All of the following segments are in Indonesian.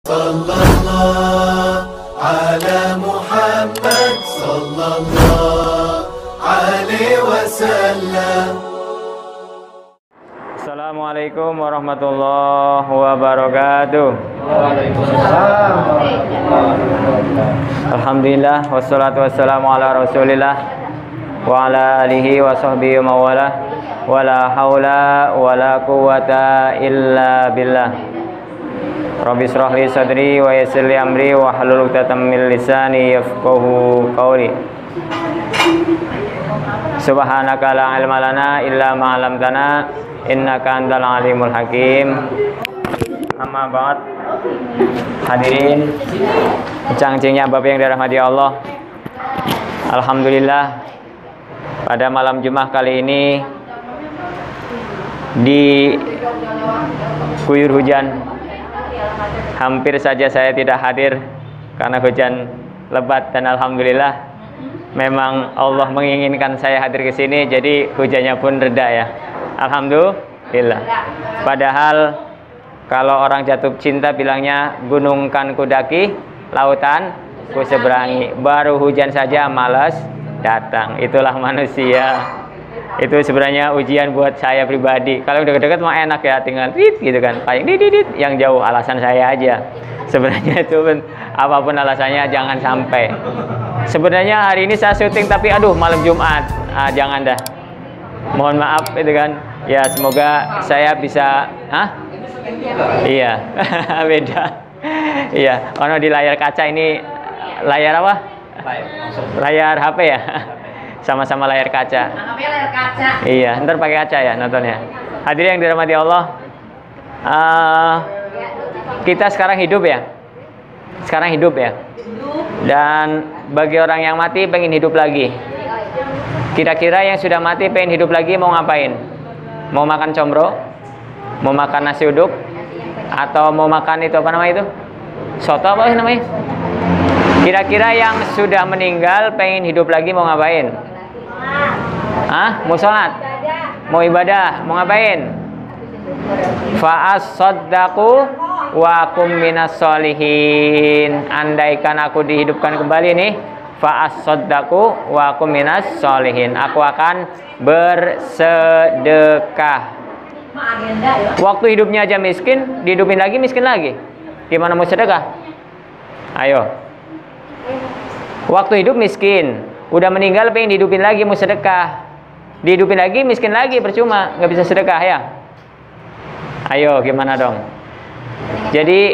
Sallallahu ala Muhammad sallallahu alaihi wasallam. Assalamualaikum warahmatullahi wabarakatuh. Waalaikumsalam. Alhamdulillah wassalatu wassalamu ala Rasulillah wa ala alihi wa sahbihi wa mawalah. Wala haula wala quwata illa billah. Rabbi shrah li sadri wa yassir li amri wa hlul 'uqdatam min lisani yafqahu qawli. Subhanaka la ilma lana illa ma 'allamtana innaka antal alimul hakim. Amma ba'd. Hadirin cangcingnya Bapak yang dirahmati Allah. Alhamdulillah pada malam Jumat kali ini diguyur hujan. Hampir saja saya tidak hadir karena hujan lebat, dan alhamdulillah memang Allah menginginkan saya hadir ke sini, jadi hujannya pun reda ya. Alhamdulillah. Padahal kalau orang jatuh cinta bilangnya gunung kan kudaki, lautan ku seberangi. Baru hujan saja malas datang. Itulah manusia. Itu sebenarnya ujian buat saya pribadi. Kalau dekat-dekat mah enak ya, tinggal dit gitu kan. Paling dit yang jauh alasan saya aja. Sebenarnya itu pun apapun alasannya jangan sampai. Sebenarnya hari ini saya syuting tapi aduh malam Jumat. Jangan dah. Mohon maaf itu kan. Ya semoga saya bisa iya. Beda. Iya, ono di layar kaca ini layar apa? Layar HP ya. Sama-sama layar kaca. Layar kaca. Iya, ntar pakai kaca ya nontonnya. Hadirin yang dirahmati Allah, kita sekarang hidup ya. Sekarang hidup ya. Dan bagi orang yang mati pengen hidup lagi. Kira-kira yang sudah mati pengen hidup lagi mau ngapain? Mau makan combro? Mau makan nasi uduk? Atau mau makan itu apa namanya itu? Soto apa sih namanya? Kira-kira yang sudah meninggal pengen hidup lagi mau ngapain? Mau sholat? Mau ibadah? Mau ngapain? Fa'as-soddaqu wa akum minas sholihin. Andaikan aku dihidupkan kembali nih, fa'as-soddaqu wa akum minas sholihin. Aku akan bersedekah. Waktu hidupnya aja miskin, dihidupin lagi miskin lagi. Gimana mau sedekah? Ayo. Waktu hidup miskin, udah meninggal pengen dihidupin lagi mau sedekah. Dihidupin lagi miskin lagi, percuma, nggak bisa sedekah ya. Ayo gimana dong? Jadi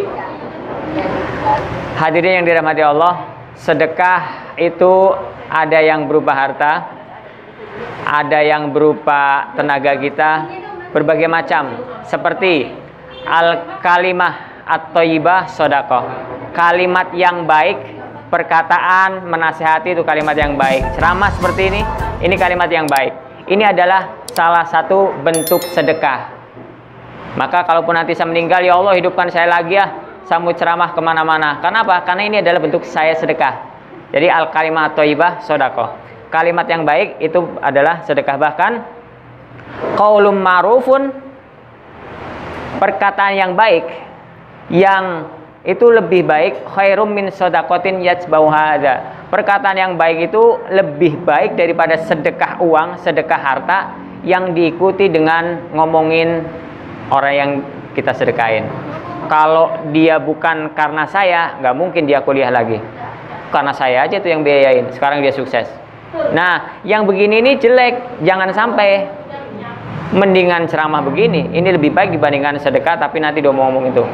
hadirin yang dirahmati Allah, sedekah itu ada yang berupa harta, ada yang berupa tenaga kita, berbagai macam. Seperti al-kalimah at-thayyibah shadaqah. Kalimat yang baik, perkataan menasihati itu kalimat yang baik. Ceramah seperti ini kalimat yang baik. Ini adalah salah satu bentuk sedekah. Maka kalaupun nanti saya meninggal, ya Allah hidupkan saya lagi ya, saya mau ceramah kemana-mana. Kenapa? Karena ini adalah bentuk saya sedekah. Jadi al-kalimah thayyibah shadaqah. Kalimat yang baik itu adalah sedekah. Bahkan qaulun ma'rufun, perkataan yang baik, yang itu lebih baik, khairum min shadaqatin yatba'u hadza. Perkataan yang baik itu lebih baik daripada sedekah uang, sedekah harta yang diikuti dengan ngomongin orang yang kita sedekahin. Kalau dia bukan karena saya, nggak mungkin dia kuliah lagi. Karena saya aja tuh yang biayain. Sekarang dia sukses. Nah, yang begini ini jelek, jangan sampai. Mendingan ceramah begini, ini lebih baik dibandingkan sedekah tapi nanti dia mau ngomong itu.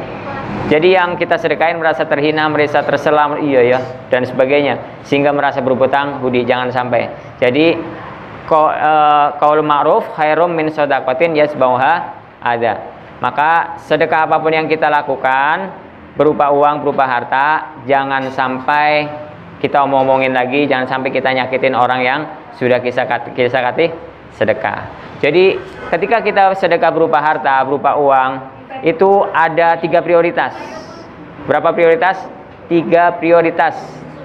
Jadi yang kita sedekahin merasa terhina, merasa tersela, iya ya, dan sebagainya, sehingga merasa berhutang budi, jangan sampai. Jadi qaul ma'ruf khairum min shadaqatin yasbauha ada. Maka sedekah apapun yang kita lakukan, berupa uang, berupa harta, jangan sampai kita omong-omongin lagi, jangan sampai kita nyakitin orang yang sudah kita kasih sedekah. Jadi ketika kita sedekah berupa harta, berupa uang, itu ada 3 prioritas. Berapa prioritas? 3 prioritas.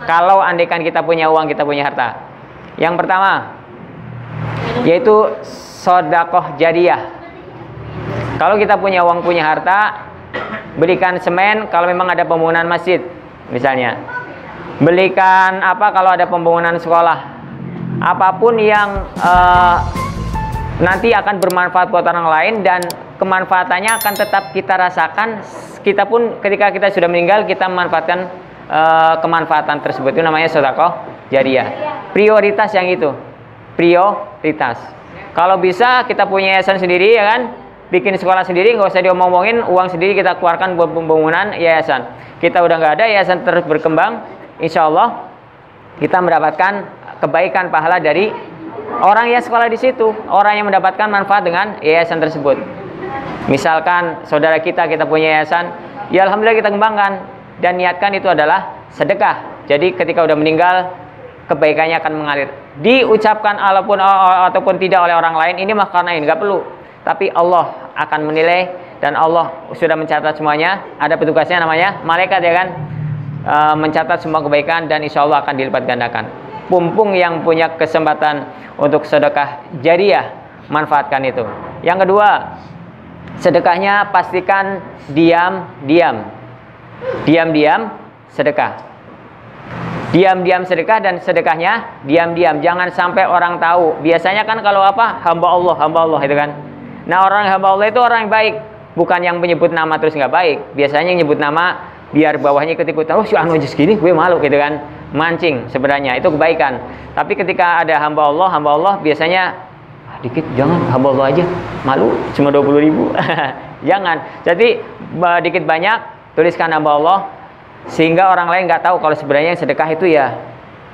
Kalau andaikan kita punya uang, kita punya harta. Yang pertama, yaitu sedekah jariah. Kalau kita punya uang, punya harta, belikan semen kalau memang ada pembangunan masjid misalnya, belikan apa kalau ada pembangunan sekolah, apapun yang nanti akan bermanfaat buat orang lain dan kemanfaatannya akan tetap kita rasakan. Kita pun ketika kita sudah meninggal, kita memanfaatkan kemanfaatan tersebut. Itu namanya sedekah jariyah. Prioritas yang itu, prioritas. Kalau bisa kita punya yayasan sendiri, ya kan, bikin sekolah sendiri, nggak usah diomong-omongin, uang sendiri kita keluarkan buat pembangunan yayasan. Kita udah nggak ada, yayasan terus berkembang, insya Allah kita mendapatkan kebaikan pahala dari orang yang sekolah di situ, orang yang mendapatkan manfaat dengan yayasan tersebut. Misalkan saudara kita punya yayasan, ya alhamdulillah kita kembangkan dan niatkan itu adalah sedekah. Jadi ketika udah meninggal, kebaikannya akan mengalir. Diucapkan ataupun tidak oleh orang lain, ini mah karena ini nggak perlu. Tapi Allah akan menilai dan Allah sudah mencatat semuanya. Ada petugasnya namanya malaikat, ya kan, mencatat semua kebaikan dan insya Allah akan dilipat gandakan. Mumpung yang punya kesempatan untuk sedekah jariyah, manfaatkan itu. Yang kedua, sedekahnya pastikan diam-diam sedekah. Diam-diam sedekah dan sedekahnya diam-diam. Jangan sampai orang tahu. Biasanya kan kalau apa, hamba Allah itu kan. Nah, orang hamba Allah itu orang yang baik, bukan yang menyebut nama terus nggak baik. Biasanya yang nyebut nama biar bawahnya ikut-ikutan. Oh, si anu aja segini, gue malu gitu kan. Mancing sebenarnya itu kebaikan. Tapi ketika ada hamba Allah biasanya dikit, jangan, hamba Allah aja malu cuma 20.000. Jangan. Jadi dikit banyak tuliskan hamba Allah, sehingga orang lain nggak tahu kalau sebenarnya yang sedekah itu ya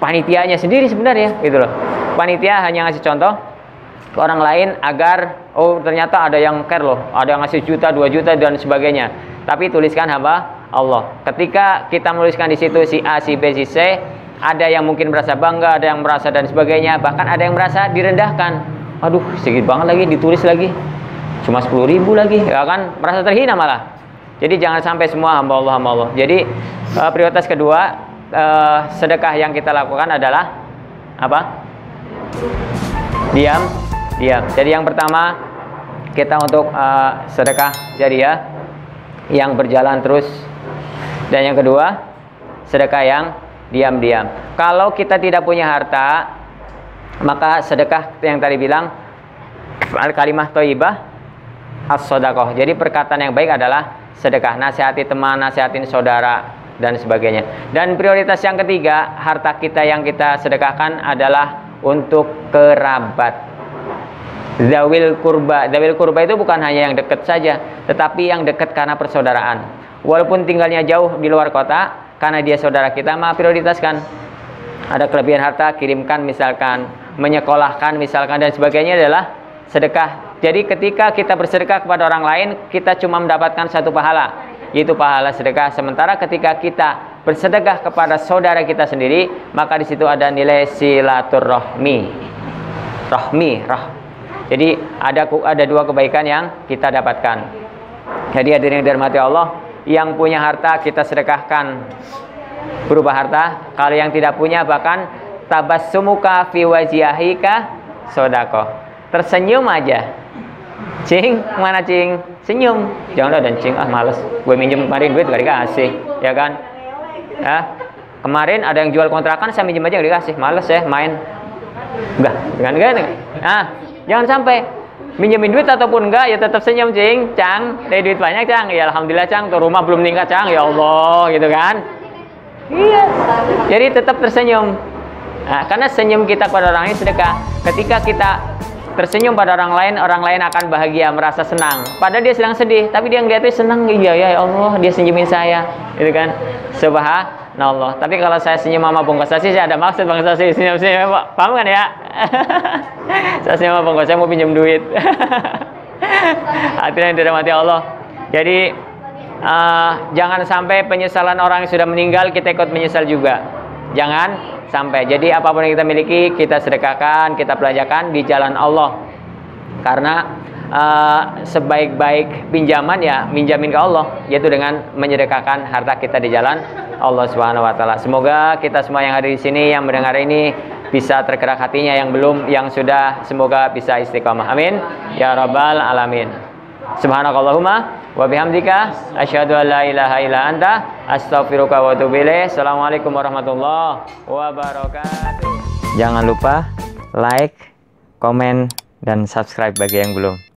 panitianya sendiri sebenarnya gitu loh. Panitia hanya ngasih contoh ke orang lain agar oh ternyata ada yang care loh, ada yang ngasih juta, 2 juta dan sebagainya. Tapi tuliskan hamba Allah. Ketika kita menuliskan di situ si A, si B, si C, ada yang mungkin merasa bangga, ada yang merasa dan sebagainya, bahkan ada yang merasa direndahkan. Aduh, sedikit banget lagi ditulis lagi, cuma 10.000 lagi, ya kan, merasa terhina malah. Jadi jangan sampai semua hamba Allah. Jadi prioritas kedua, sedekah yang kita lakukan adalah apa? Diam. Jadi yang pertama kita untuk sedekah jariyah yang berjalan terus, dan yang kedua sedekah yang diam-diam. Kalau kita tidak punya harta, maka sedekah yang tadi bilang kalimah thayyibah as-shadaqah. Jadi perkataan yang baik adalah sedekah, nasihati teman, nasihatin saudara dan sebagainya. Dan prioritas yang ketiga, harta kita yang kita sedekahkan adalah untuk kerabat. Zawil kurba itu bukan hanya yang dekat saja, tetapi yang dekat karena persaudaraan. Walaupun tinggalnya jauh di luar kota, karena dia saudara kita, maka prioritaskan. Ada kelebihan harta, kirimkan misalkan, menyekolahkan misalkan dan sebagainya adalah sedekah. Jadi ketika kita bersedekah kepada orang lain, kita cuma mendapatkan satu pahala, yaitu pahala sedekah. Sementara ketika kita bersedekah kepada saudara kita sendiri, maka di situ ada nilai silaturahmi. Jadi ada 2 kebaikan yang kita dapatkan. Jadi hadirin yang dirahmati Allah, yang punya harta kita sedekahkan berupa harta. Kalau yang tidak punya, bahkan tabassumuka fi wajhika sedekah. Tersenyum aja. Cing, mana Cing? Senyum. Jangan dan Cing, males. Gue minjem kemarin duit gak dikasih, ya kan? Ya. Kemarin ada yang jual kontrakan, saya minjem aja gak dikasih. Males ya main. Enggak, dengan. Nah, jangan sampai minjemin duit ataupun enggak, ya tetap senyum Cing. Cang, dari duit banyak Cang. Ya alhamdulillah Cang, tuh rumah belum meningkat Cang. Ya Allah, gitu kan? Iya. Jadi tetap tersenyum. Nah, karena senyum kita pada orang lain sedekah. Ketika kita tersenyum pada orang lain akan bahagia, merasa senang. Padahal dia sedang sedih, tapi dia ngeliatnya senang. Iya ya Allah, dia senyumin saya, gitu kan? Subhanallah. Tapi kalau saya senyum sama Bung Kostasi, saya ada maksud Bung Kostasi senyum-senyum, paham kan ya? Saya senyum sama Bung Kostasi mau pinjam duit. Hadirin yang dirahmati Allah. Jadi jangan sampai penyesalan orang yang sudah meninggal kita ikut menyesal juga. Jangan sampai. Jadi apapun yang kita miliki, kita sedekahkan, kita belanjakan di jalan Allah. Karena sebaik-baik pinjaman ya minjamin ke Allah, yaitu dengan menyedekahkan harta kita di jalan Allah Subhanahu wa taala. Semoga kita semua yang hadir di sini, yang mendengar ini bisa tergerak hatinya, yang belum, yang sudah, semoga bisa istiqamah. Amin ya rabbal alamin. Subhanakallahumma wa bihamdika asyhadu an la ilaha illa anta astaghfiruka wa atubu ilaik. Assalamualaikum warahmatullahi wabarakatuh. Jangan lupa like, komen, dan subscribe bagi yang belum.